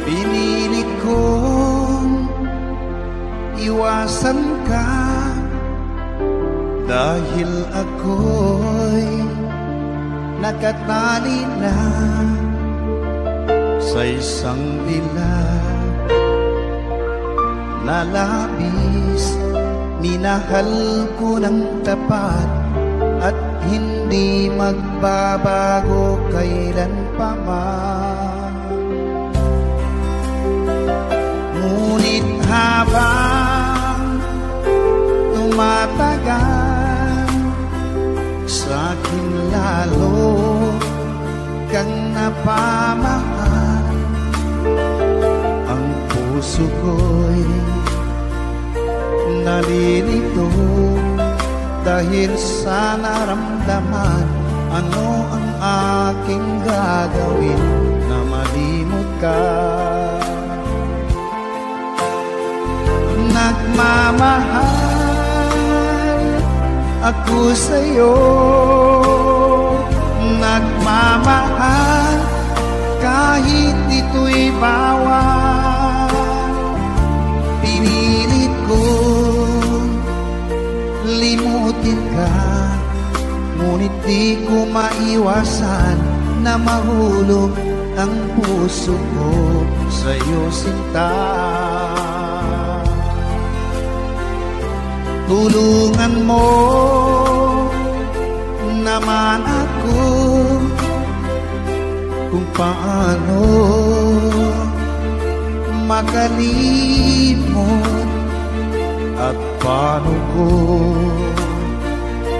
Pinilit kong iwasan ka dahil ako'y nakatali na sa isang dilag na labis. Minahal ko ng tapat at hindi magbabago kailan pa man. Ngunit habang tumatagal, sa'kin lalo kang napamahal. Ang puso ko'y nalilito dahil sa naramdaman. Ano ang aking gagawin na malimot ka? Nagmamahal ako sa'yo, nagmamahal kahit ito'y bawal. Pinilit ko limutin ka, ngunit di ko maiwasan na mahulog ang puso ko sa'yo, sinta. Tulungan mo naman ako kung paano makalimot at paano ko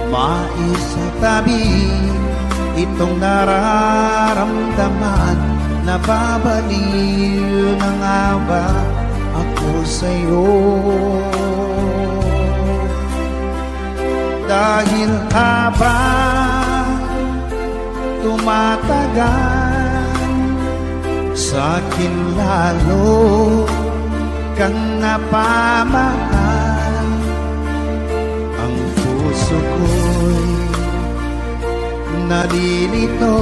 maisatabi itong nararamdaman. Nababaliw na nga ba ako sa'yo? Dahil habang tumatagal, sa'kin lalo kang napamahal. Ang puso ko'y nalilito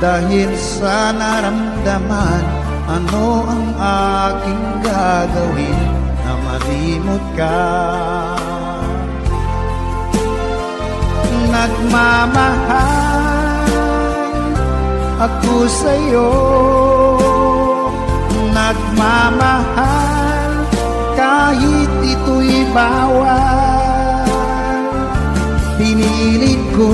dahil sa naramdaman. Ano ang aking gagawin na malimot ka? Nagmamahal ako sa'yo, nagmamahal kahit ito'y bawal. Pinilit ko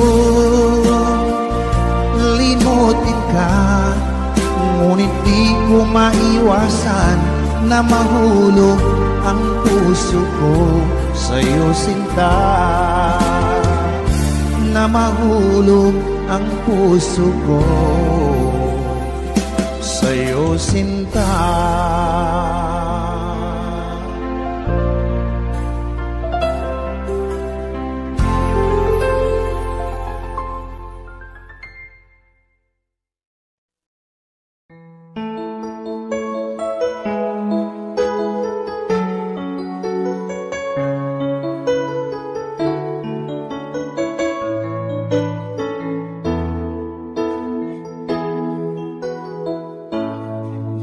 limutin ka, ngunit di ko maiwasan na mahulog ang puso ko sa'yo, sinta. Na mahulog ang puso ko sa'yo, sinta.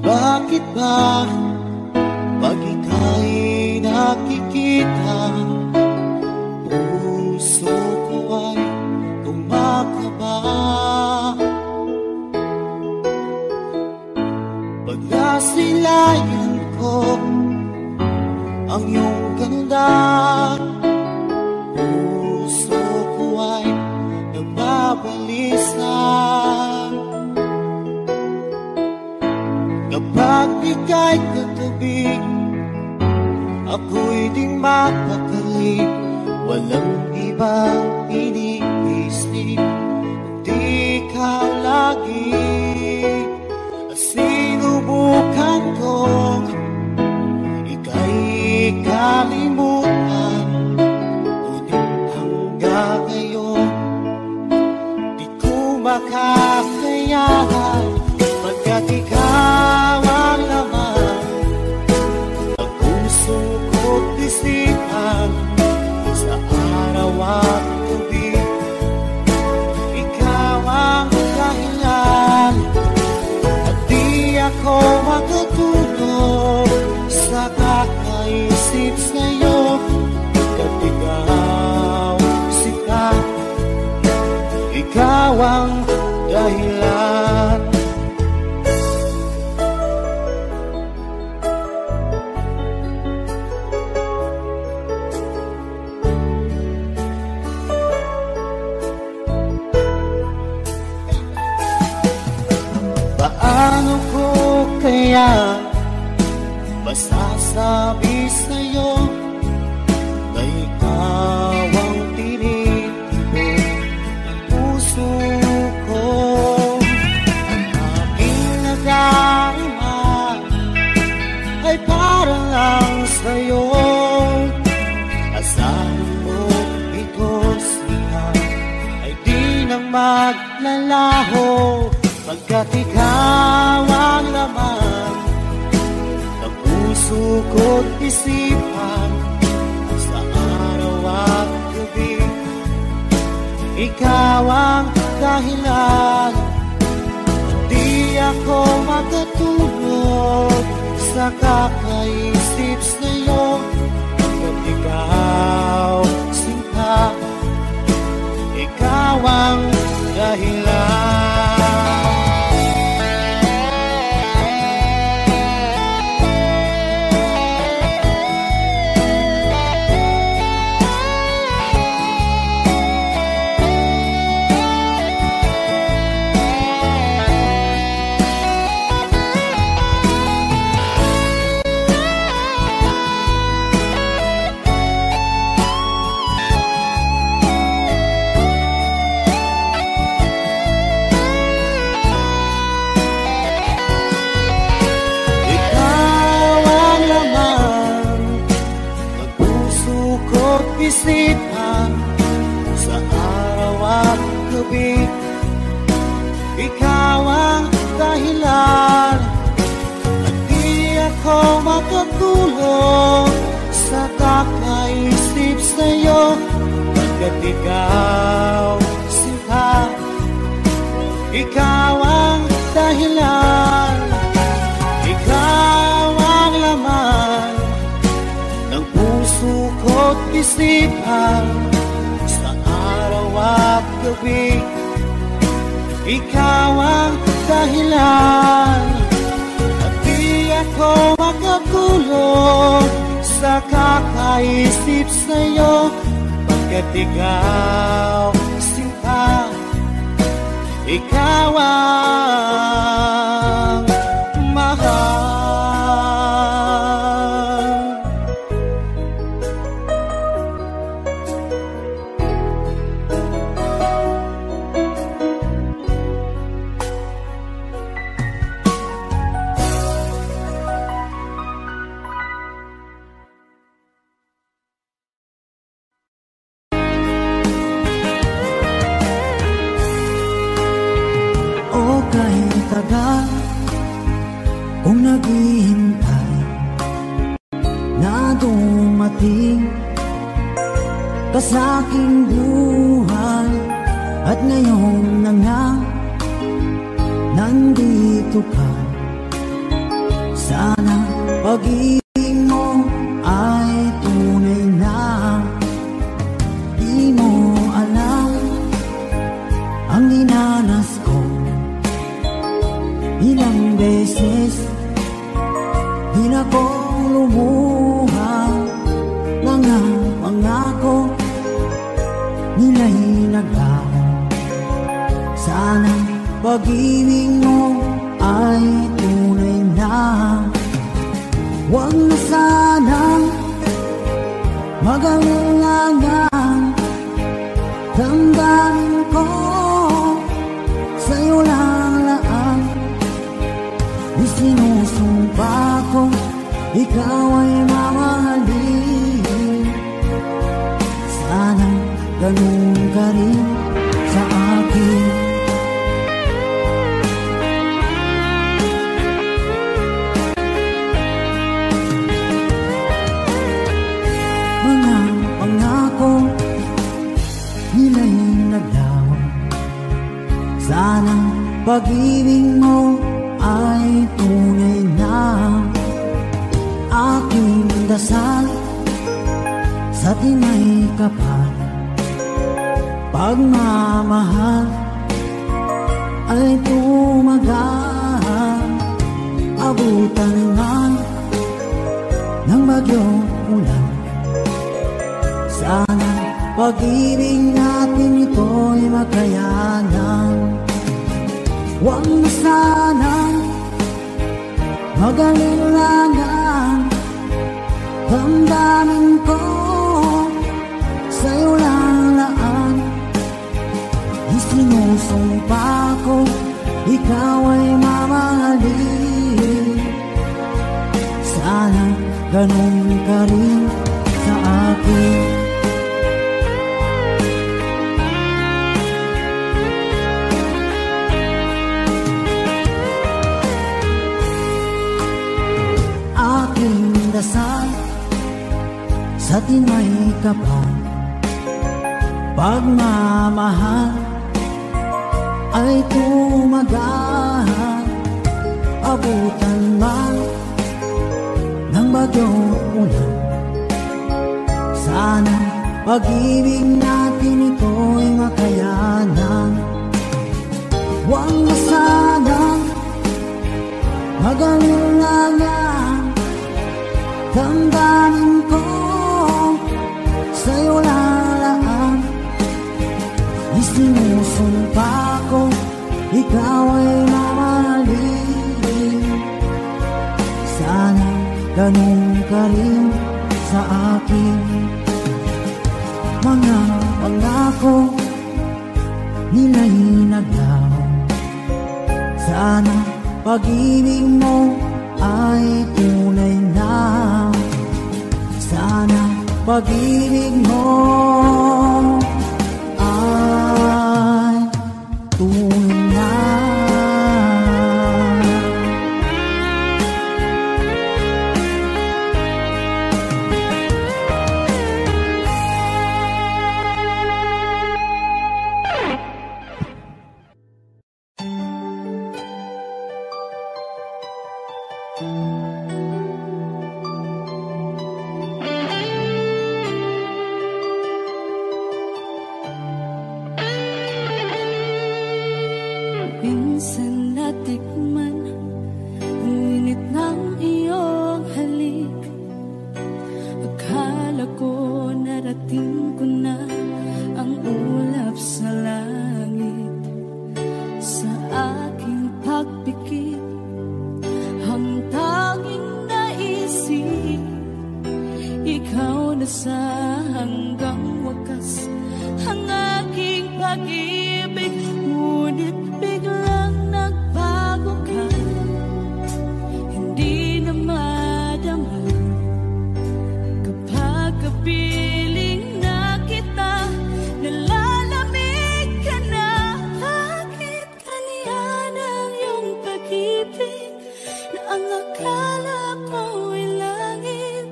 Bakit ba pag ika'y nakikita, puso ko ay kumakaba? Pag nasilayan ko ang iyong ganda, puso ko ay nababalisa. Kapag ika'y katabi, ako'y di mapakali. Walang ibang iniisip, kundi ikaw lagi. Sinubukan kong ika'y kalimutan, ngunit hanggang ngayon di ko makakayanan. Pagkat ikaw ang laman ang puso ko't isipan, sa araw at gabi ikaw ang dahilan, at di ako dahilan. Paano ko kaya masasabi sa'yo na ikaw ang tinitibok ng puso ko? Ang aking nadarama ay para lang sa'yo. Asahan mo ito siya ay di nang maglalaho, pagkat ikaw ang laman ng puso ko't isipan sa araw at gabi. Ikaw ang dahilan, hindi ako makatulog sa kakaisip sa'yo. Pagkat ikaw sinta, ikaw ang dahilan. Isipan sa araw at gabi. Ikaw ang dahilan, at di ako makatulog sa kakaisip sa'yo. Pagkat ikaw sinta, ikaw ang dahilan, ikaw ang laman ng puso ko't isipan sa araw at gabi. Ikaw ang dahilan, at di ako makatulog sa kakaisip sa'yo. Pagkat ikaw sinta, ikaw ang mahal. Kung naghihintay na dumating ka sa aking buhay, at ngayon na nga nandito ka. Sana pag-ibig mo ay tunay na. Di mo alam ang dinanas ko. Ilang beses di na ko lumuha, mga pangako nila'y naglaho. Sana pag-ibig mo ay tunay na. Huwag na sanang mag-alangan, damdamin ko sa'yo lang laan. Isinusumpa ko, ikaw ay mamahalin. Sana ganun ka rin sa akin. Mga pangako nila'y naglaho. Sana pag-ibig mo ay tunay na. Aking dasal sa tinay kapal, pagmamahal ay tumagal. Abutan man ng bagyong ulan. Sana pag-ibig natin ito'y makayanan. Huwag na sanang mag-alilangan. Damdamin ko sa'yo lalaan. Isinusumpa ko ikaw ay mamahalin. Sana ganun ka rin sa akin. Aking dasal sa tinay kapal, pagmamahal ay tumagal. Abutan man ng bagyong ulan. Sana pag-ibig natin ito'y makayanan. Huwag na sanang mag-alilangan. Damdamin ko sa'yo lalaan. Isinusumpa ko ikaw ay mamahalin. Sana ganun ka rin sa akin. Mga pangako nila'y naglaho. Sana pag-ibig mo ay tunay na. Sana pag-ibig mo ay tunay na. Minsan natikman ang init ng iyong halik. Akala ko narating ko na ang ulap sa langit. Sa aking pagpikit, ang tanging naisip, ikaw na sa hanggang wakas ang aking pag-ibig. Ngunit biglang nagbago ka, hindi na madama. Kapag kapiling na kita, nalalamig ka na. Bakit kaniyan ang iyong pag-ibig na ang akala ko ay langit?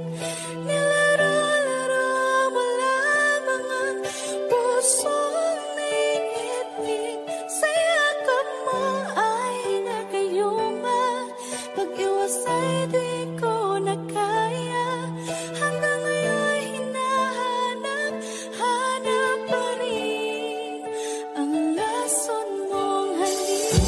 Nilaro-laro mo lamang ang pusong niitig. Sa yakap mo ay nagayuma, pag-iwas ay di ko na kaya. Hanggang ngayon hinahanap pa rin ang lason mong halik.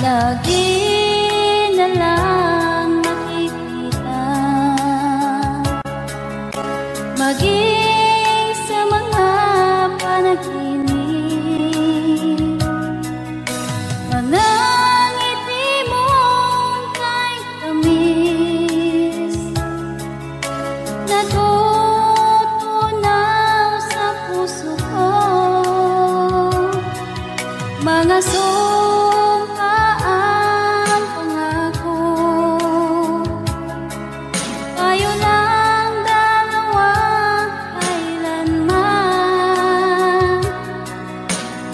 lagi na lang makikita, maging sa mga panaginip, mga ngiti mong kahit tamis, natutunaw sa puso ko, mga sumpaang pangako. Tayo lang dalawa kailanman,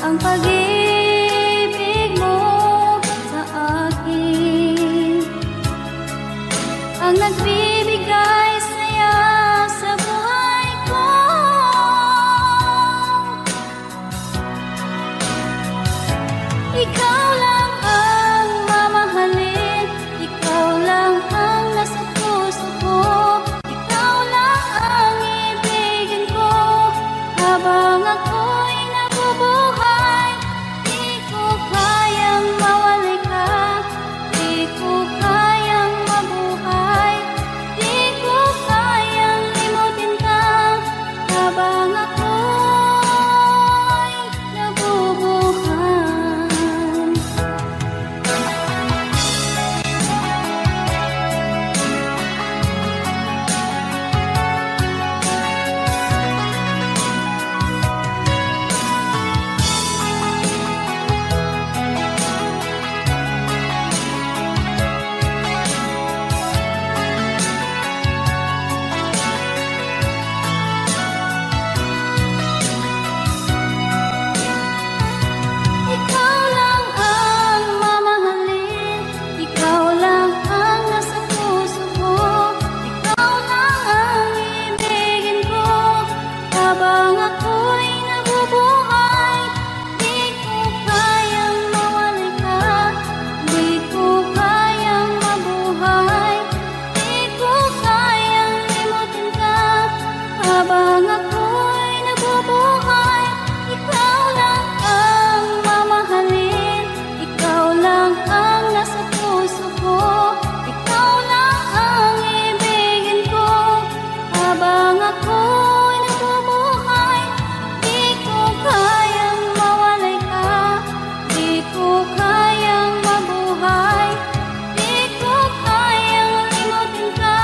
ang pag-ibig mo sa akin ang nagbibigay saya sa buhay ko. Ikaw lang ang mamahalin, ikaw lang ang nasa puso ko, ikaw lang ang ibigin ko habang ako'y nabubuhay. Di ko kayang mawalay ka, di ko kayang mabuhay, di ko kayang limutin ka habang ako'y nabubuhay. Ikaw lang ang mamahalin, ikaw lang ang nasa puso ko, ikaw lang ang ibigin ko habang ako'y nabubuhay. Di ko kayang mawalay ka, di ko kayang mabuhay, di ko kayang limutin ka habang ako'y nabubuhay. Ikaw lang ang mamahalin, ikaw lang ang nasa puso ko, ikaw lang ang ibigin ko habang ako'y nabubuhay. Di ko kayang mawalay ka, di ko kayang mabuhay, di ko kayang limutin ka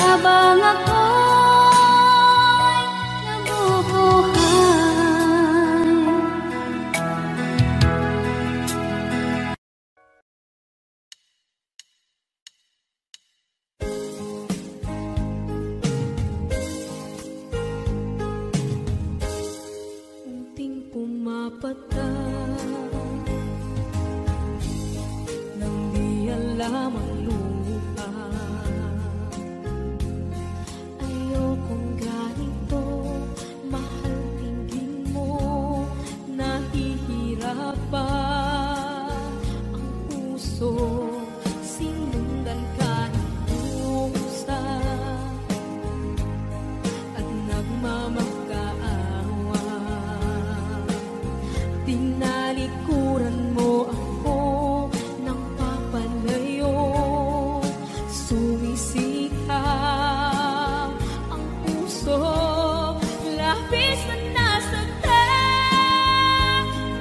habang ako'y nabubuhay. Unting pumapata nang di alam ang lupa. Ayokong ganito, mahal tingin mo, nahihirapan ang puso, sinundan ka ng pusa at nagmamakaawa. Tinalikuran mo ako ng papalayo, sumisikap ang puso, labis na nasaktan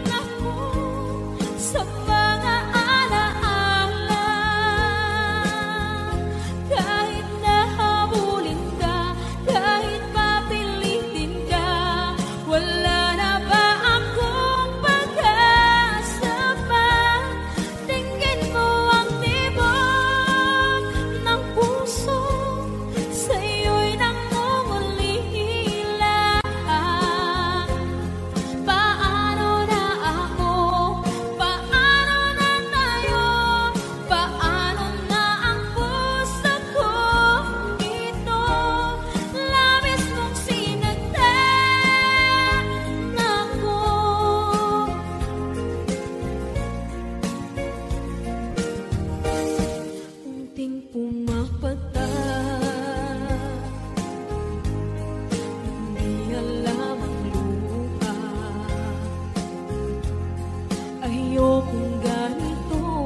ako sa mga alaala. Kahit nahabulin ka, kahit papilitin ka, wala na ba akong pag-asa pa? Tingin mo ang tibok ng puso, sa'yo'y nangungulila. Paano na ako? Paano na tayo? Paano na ang puso ko ito? Labis mong sinagtan ako. Unting pumapata, hindi alam ang lupa. Ayokong ganito,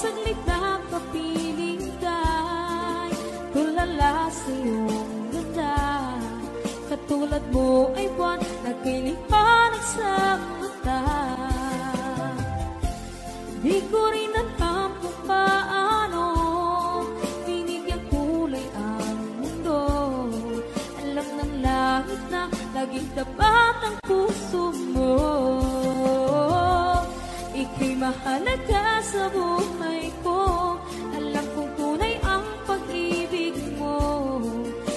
saglit na kapiling ka'y tulala sa iyong ganda. Katulad mo ay buwan na kinipanag sa mata. Di ko rin alam kung paano binigyan kulay ang mundo. Alam ng langit na laging tapat ang puso mo. Ika'y mahalaga sa buhay ko. Alam kong tunay ang pag-ibig mo.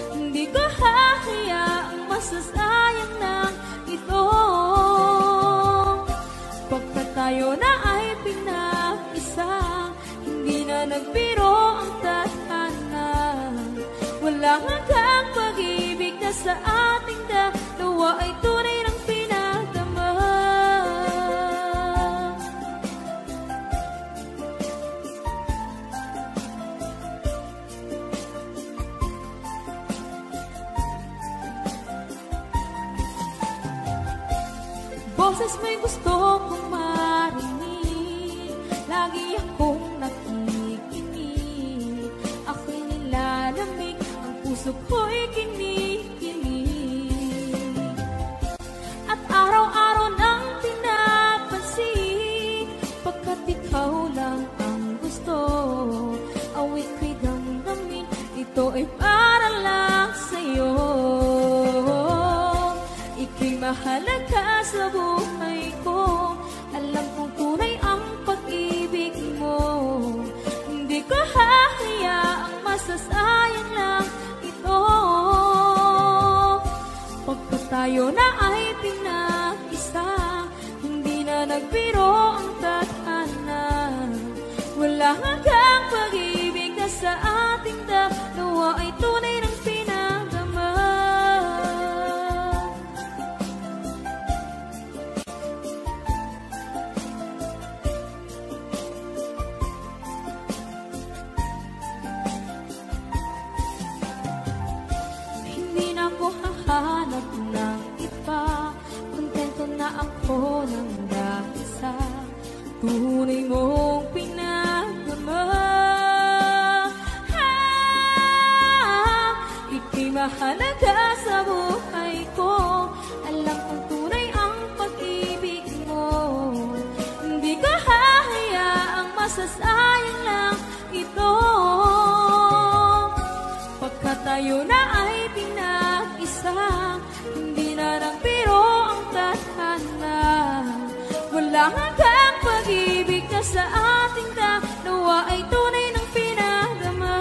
Hindi ko hahayaang masasayang na ito. Pagkat tayo na ay pinag-isa, hindi na nagbiro ang tadhana. Walang hanggang pag-ibig na sa ating dalawa ay tunay ng pinagdama. Boses mo'y gusto kong marinig, lagi akong nakikinig. Ako'y nilalamig, ang puso ko'y kinikilig. At araw-araw nang pinapansin, pagkat ikaw lang ang gusto. Awit ko'y damdamin, ito ay para lang sa'yo. Ika'y mahalaga sa buhay ko. Alam kong tunay ang pag-ibig mo. Hindi ko hahayaang masasayang lang ito. Pagkat tayo na ay pinag-isa, hindi na nagbiro ang tadhana. Wala hanggang pag-ibig na sa ating dalawa ay tunay ng pinagdama. Hanap ng iba, kontento na ako ng dahil sa tunay mong pinagdama. Ika'y mahalaga sa buhay ko. Alam kong tunay ang pag-ibig mo. Hindi ko hahayaang masasayang lang ito. Pagkat tayo na ay pinag-isa, hindi na nagbiro ang tadhana. Wala hanggang pag-ibig na sa ating dalawa ay tunay ng pinagdama.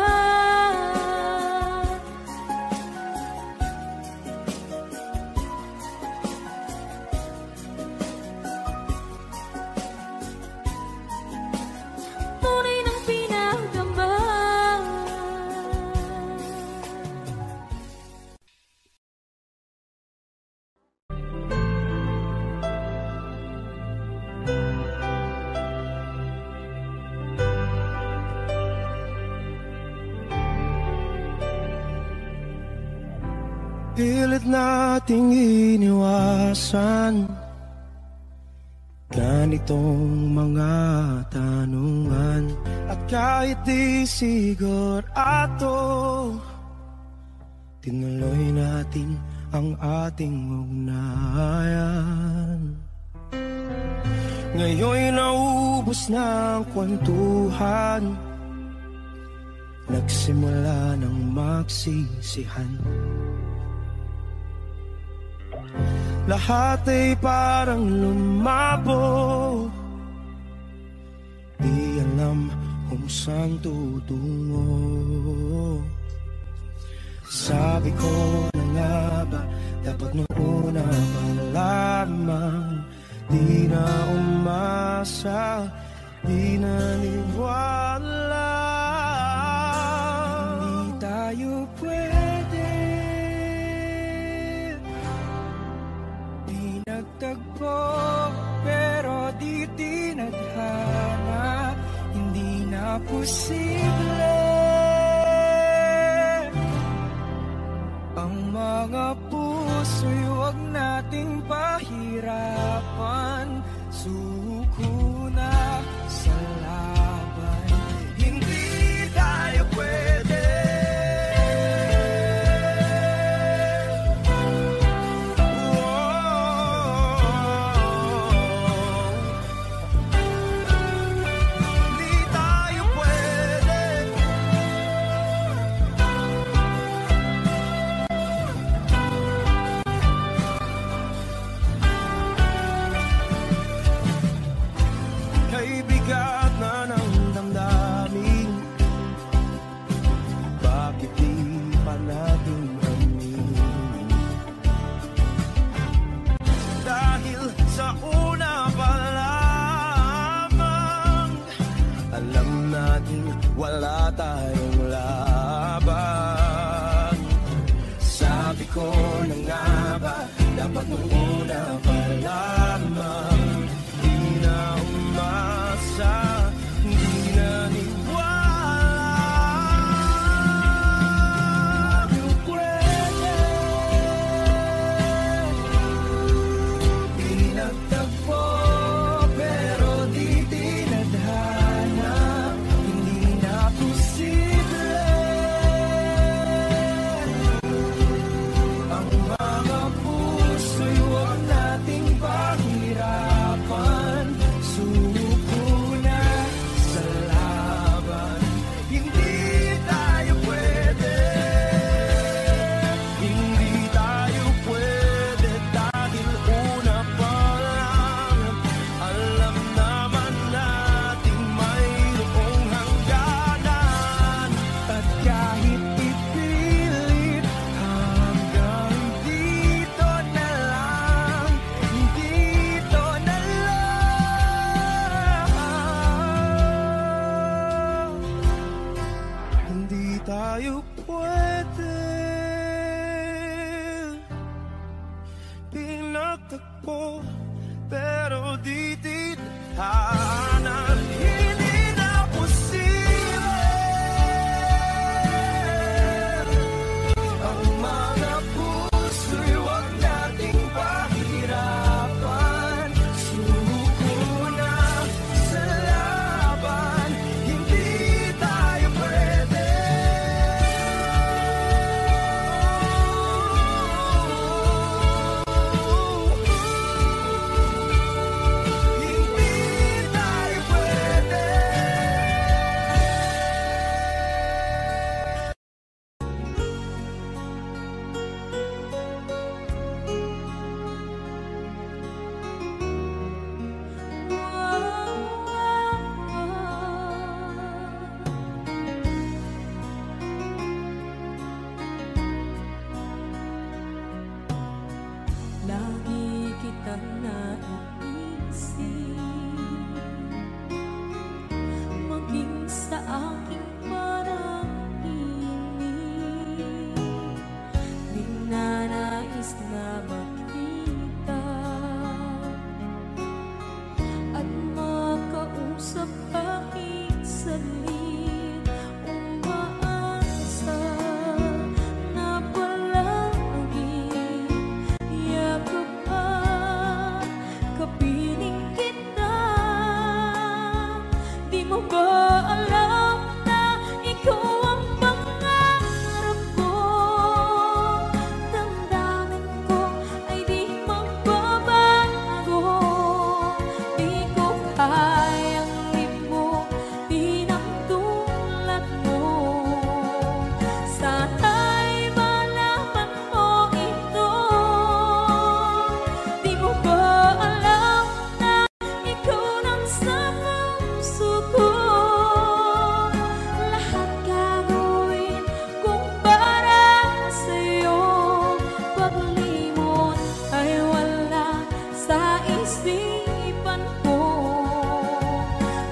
Tunay ng pinagdama. Pilit nating iniwasan ganitong mga tanungan. At kahit di sigurado, tinuloy natin ang ating ugnayan. Ngayon'y naubos na ang kwentuhan, nagsimula ng magsisihan. Lahat ay parang lumabo, di alam kung saan tutungo. Sabi ko na nga ba, dapat nung una pa lamang, di na umasa, di naniwala. Hindi tayo pwede, di nagtagpo, pero di tinadhana. Hindi na posible ang mga puso'y huwag nating pahirapan. Suko na sa laban,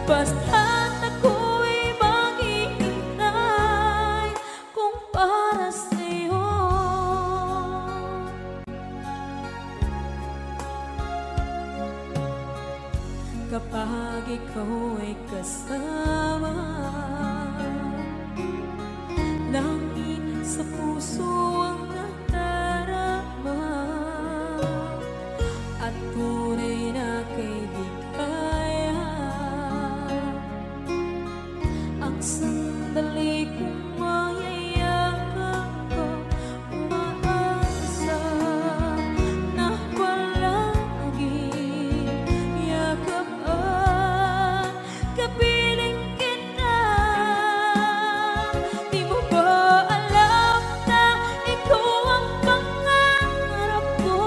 basta't ako'y maghihintay kung para sa'yo. Kapag ikaw ay kasama, langit sa puso ang nadarama, at tunay na kaibigan. Ang sandali kong mayayakap ko, umaasa na palaging yakap at kapiling kita. Di mo ba alam na ikaw ang pangarap ko?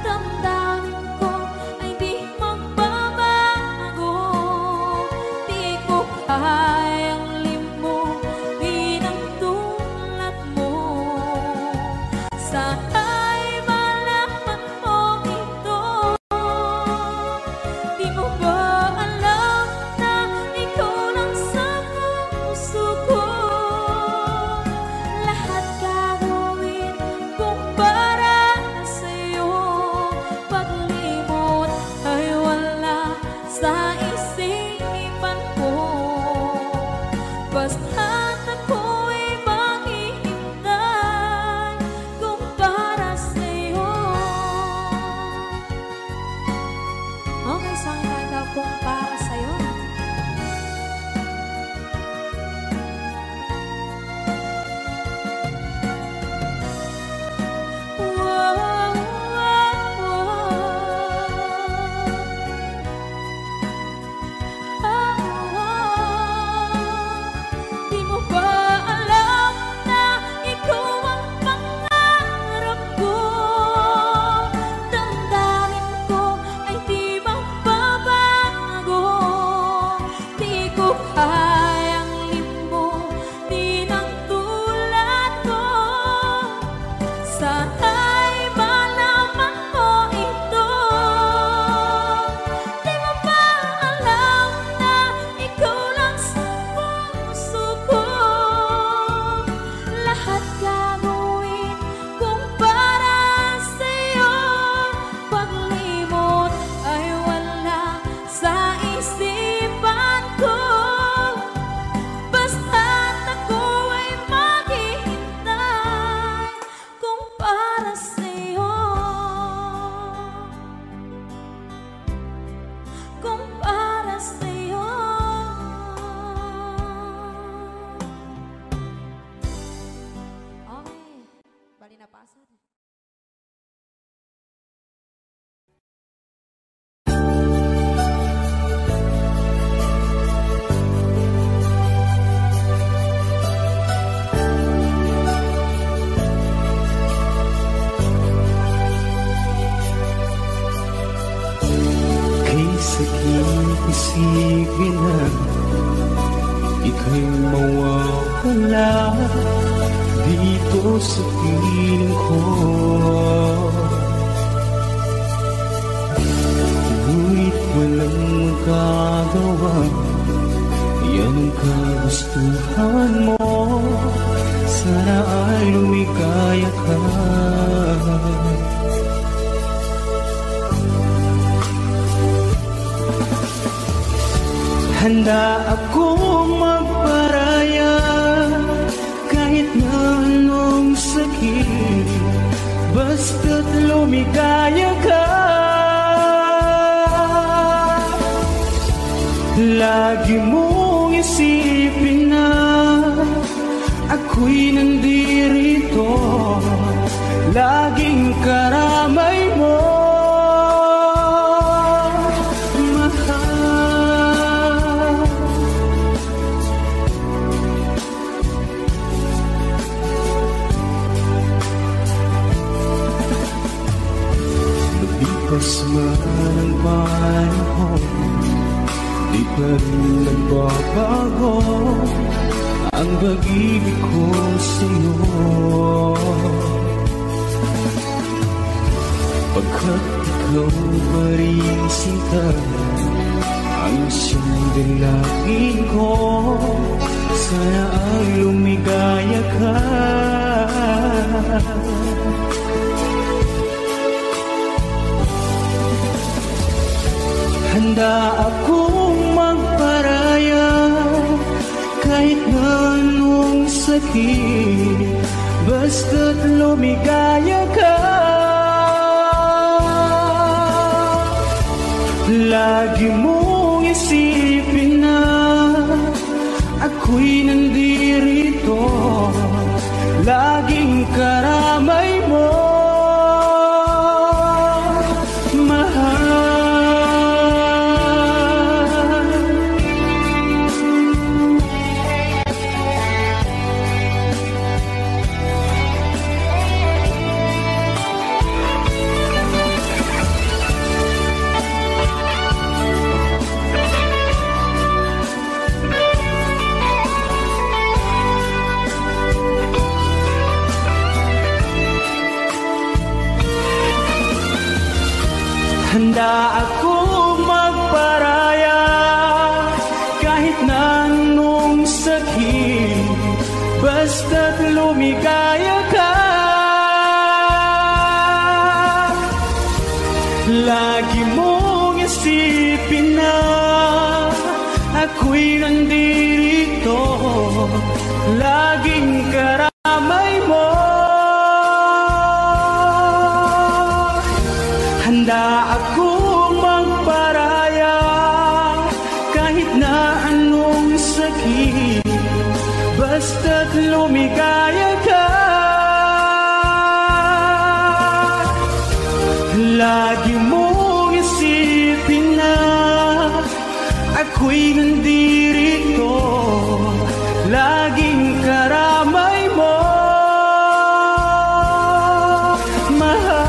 Damdamin ko ay di magbabago. Di ko kayang limutin ang tulad mo. Sana'y malaman mo ito. Di mo ba alam na ikaw lang sa puso ko? Lahat gagawin kung para sa'yo. Paglimot ay wala sa isipan ko. Basta't ako'y maghihintay kung para sa'yo. Okay, saan kanta kung para sa'yo? Wow, wow, Di mo ba alam na ikaw ang pangarap ko? Damdamin ko ay di magbabago. Di ko kayang limutin ang tulad ko. Sana'y malaman mo ito. Di mo ba alam na ikaw lang sa puso ko? Lahat gagawin kung para sa'yo. Paglimot ay wala sa isipan ko. Basta't ako ay maghihintay kung para sa'yo. Kung para sa'yo. Okay, bali na pasad. Kay sakit isipin na ika'y mawawala dito sa piling ko. Ngunit walang magagawa, yan ang kagustuhan mo. Sana ay lumikaya ka. Handa akong magparaya kahit na anong sakit, basta't lumikaya ka. Lagi mong isipin na ako'y nandirito, laging karamay mo. Lumipas man ang panahon, di pa rin nagbabago ang pag-ibig ko sa'yo. Pagkat ikaw pa rin sinta ang ang sindilangin ko. Sana ay lumigaya ka. Handa akong magparaya kahit na anong sakit, basta't lumigaya ka. Lagi mong isipin na ako'y nandirito, laging karamay mo, mahal. Handa akong magparaya kahit na anong sakit, basta't lumigaya ka. Lagi mong isipin na ako'y nandirito, laging karamay mo. Handa akong magparaya kahit na anong sakit, basta't lumigaya ka. Lagi mong isipin na ako'y nandirito, laging karamay mo, mahal.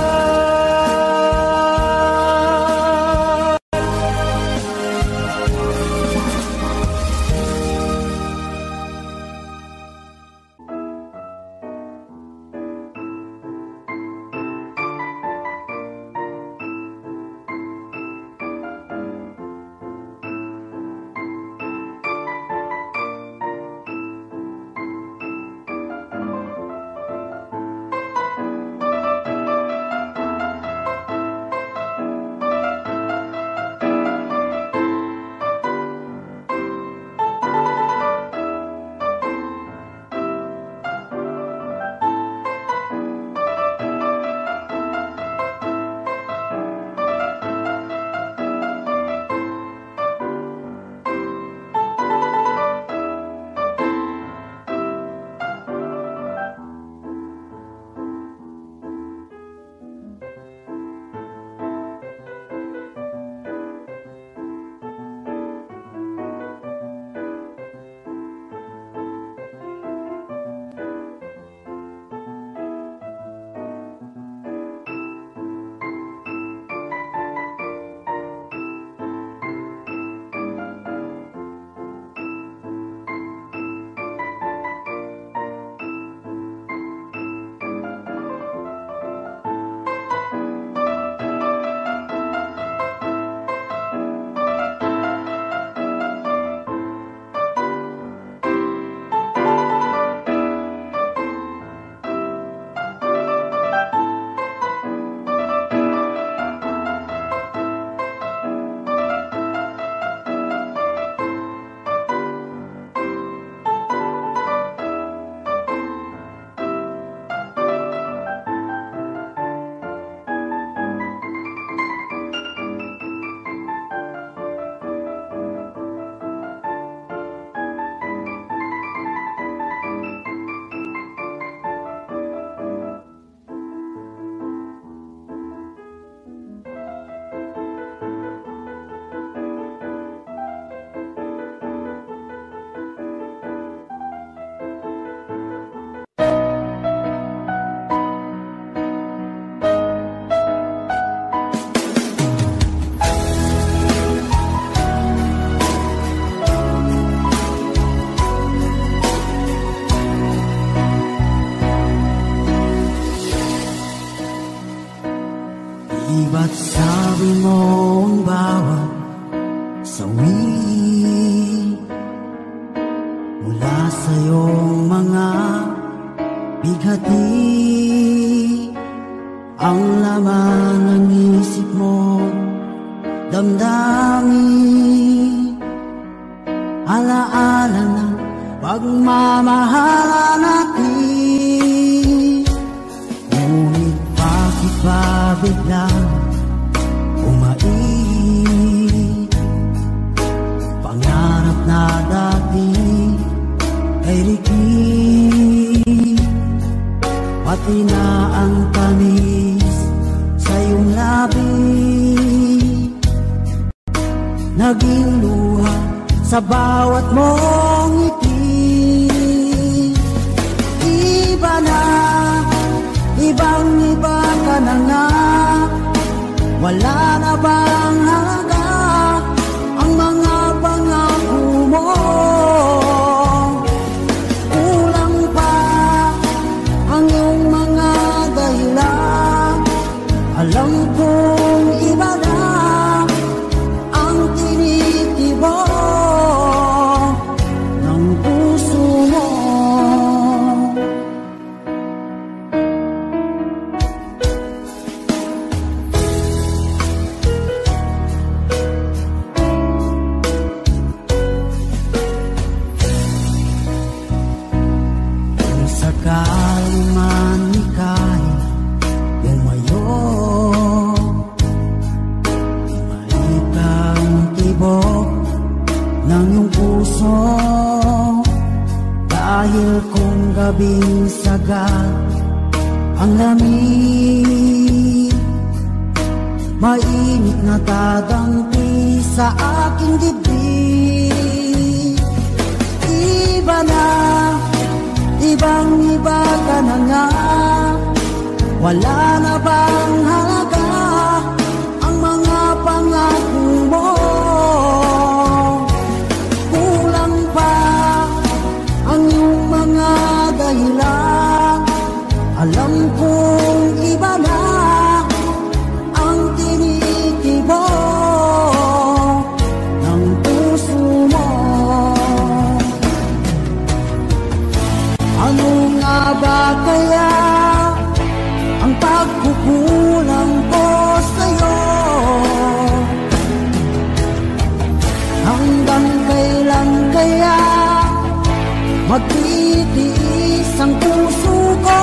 damdamin, alaala ng pagmamahalan natin. Ngunit bakit ba biglang umaib? Pangarap na dati ay rikip, pati na ang tamis sa iyong labi, naging luha sa bawat mong ngiti. Iba na, ibang-iba ka na nga, wala na bang halaga ang mga pangako mo? Kulang pa ang iyong mga dahilan, alam kong iba na ang tinitibok ng puso mo. Kung sakali man ika'y umayo, malikang tibok ng iyong puso, dahil kung gabing sagat ang lamig, mainit na dadampi sa aking dibdib. Iba na, ibang-iba ka na nga, wala na bang halaga ang mga pangako mo? Kulang pa ang iyong mga dahilan, alam kong iba na ang tinitibok ng puso mo. Ano nga ba kaya ang pagkukulang ko sa'yo? Hanggang kailan kaya magtitiis ang puso ko?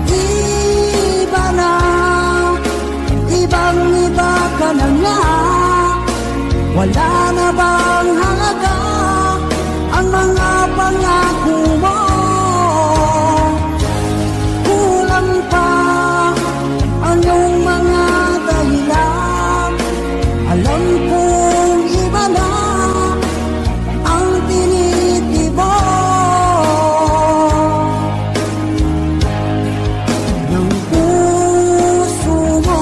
Iba na, ibang-iba ka na nga, wala na bang halaga ang mga pangako mo? Kulang pa ang iyong mga dahilan, alam kong iba na ang tinitibok ng puso mo.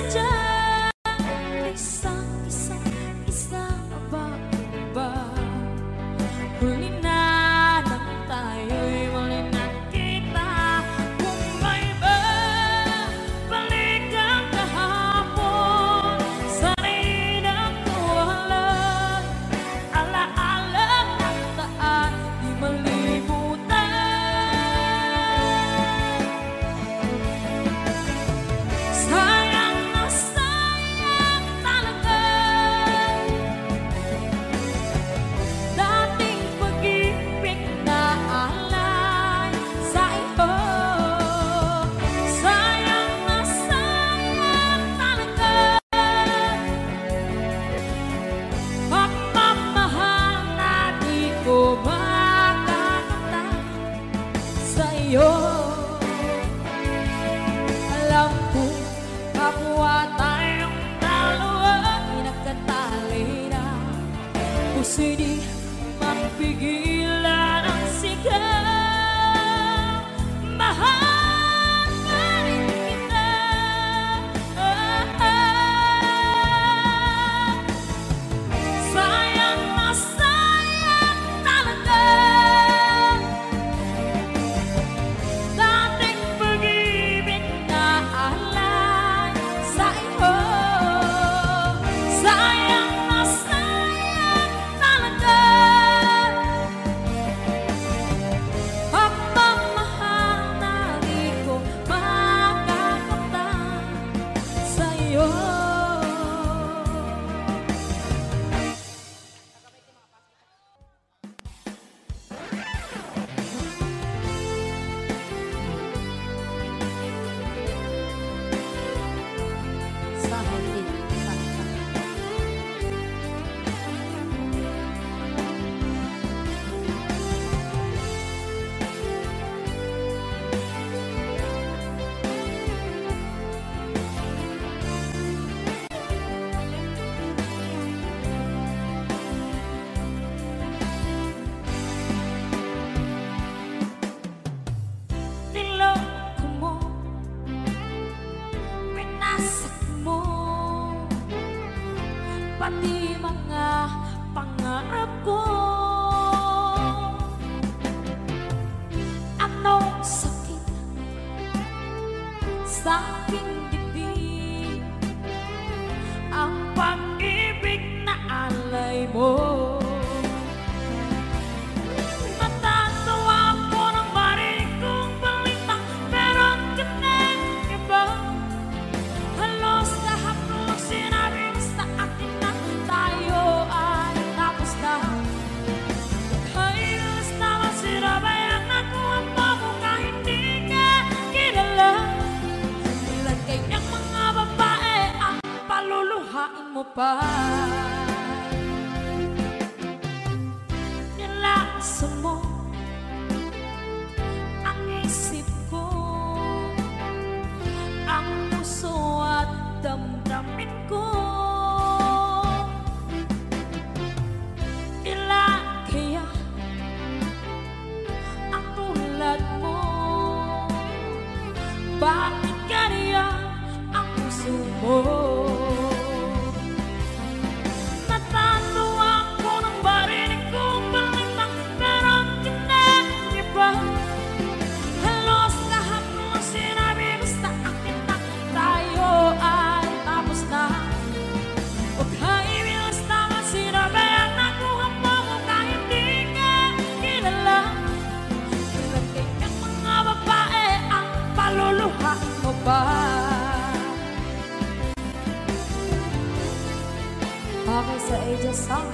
sadya isang ba huli na nang tayo'y muli nakita. Kung may balik ang kahapon, sana'y nakuhalan. Alaala ng taan, di malimutan. Sayang na sayang talaga dating pag-ibig na alay sa iyo. Sayang na sayang talaga pagmamahal na di ko makakamtan sa iyo. Alam ko kapwa tayong dalawa pinagkatali na, puso di mapigilan ang sigaw. Mahal pa rin kita. Sayang na sayang talaga dating pag-ibig na alay sa iyo. Sayang na sayang talaga pagmamahal na di ko makakamtan sa iyo. Sa huli niloko mo, winasak mo pati mga pangarap ko. Anong sakit sa aking dibdib ang pag-ibig na alay mo. Natatawa ko ng marinig kong balita, meron ka ng iba. Halos lahat ng sinabi mo sa akin na tayo ay tapos na. Halos naman sinabayan ako ang babo kahit di ka kilala. Ilan kayang mga babae ang paluluhain mo pa. Nilakson mo ang isip ko, ang puso at damdamin ko. Ilan kaya ang tulad mo? Bakit kaya ang puso mo? Natatawa ko ng barinig kong balita, meron ka ng iba. Halos lahat ng sinabi mo sa akin na tayo ay tapos na. Huwag kaibilas naman sinabayan ako ang mo kahit di ka kilala. Ilan kayang mga babae ang paluluhain mo ba? Okay sa Aegis Song.